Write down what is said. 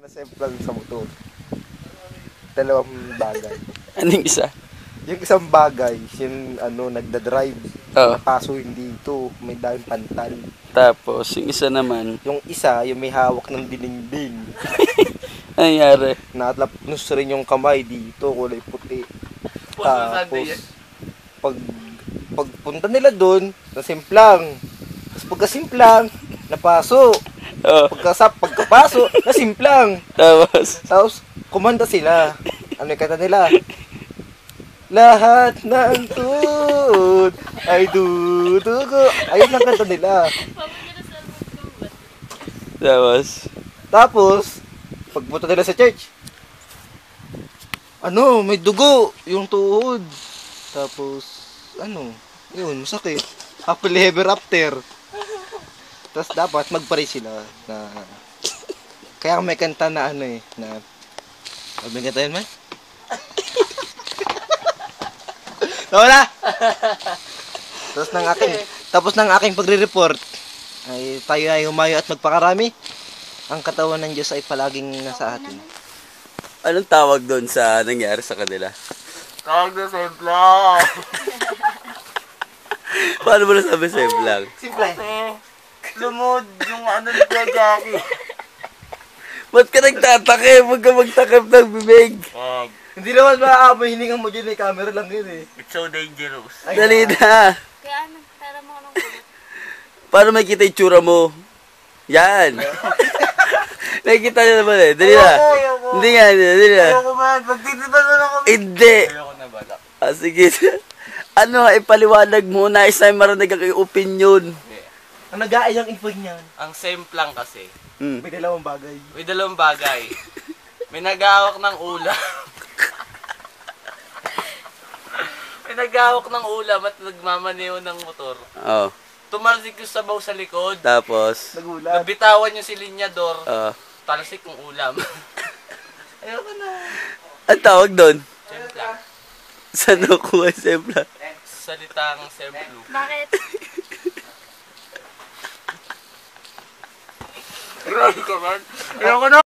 Semplang sa motor. Dalawang bagay. Anong isa? Yung isang bagay, yung nagda-drive. Oo. Kaso hindi ito, may daming pantal. Tapos, yung isa naman, Yung isa, yung may hawak ng dinding. nangyari. Natlapnos rin yung kamay dito, kulay puti. Tapos, pagpunta nila doon, nasimplang. Tapos pagkasimplang, napaso. Oh, Pagkapaso, nasimplang. tapos, Kumanta sila. Ano yung kanta nila? Lahat ng tuod ay dudugo. Ayun ang kanta nila. Tapos, pagpunta nila sa church, may dugo yung tuhod. Tapos, yun, masakit. Happily ever after. Tapos dapat magpare sila na kaya may kanta na na may kanta yun, man? Nawala! Tapos ng aking pagre-report, ay tayo ay humayo at magpakarami. Ang katawan ng Diyos ay palaging nasa atin. anong tawag doon sa nangyari sa kanila? Tawag na semplang. Paano mo nasabi semplang? Simple. Lumod yung ni Kuya Jackie. Ba't ka nagtatakip? Huwag ka magtakip ng bibig. Hindi naman maaamoy hiningang mo dyan, may camera lang yun eh. It's so dangerous. Dali na. Kaya tara mo ng kulot. Paano makikita yung tsura mo? Yan. Nakikita nyo naman eh. Dali na. Ayoko. Hindi nga, dali na. Ayoko man. Pagtitipan ko lang kami. Hindi. Ayoko na balak. Sige. Ipaliwanag mo na isa yung marinig ang iyong opinion. Ang nag-aayang info niyan, Ang semplang kasi, may dalawang bagay. may dalawang bagay. May nag-aawak ng ulam. May nag-aawak ng ulam at nagmamaneho ng motor. Oh. Tumalsik yung sabaw sa likod. Tapos, Nagulat. Nabitawan yung silinyador. oh. Talsik yung ulam. Ayoko na. Ang tawag doon? Semplang. Saan nakuha yung sempla? Salitang semplu. Bakit? Grabe ka man. Ayoko na.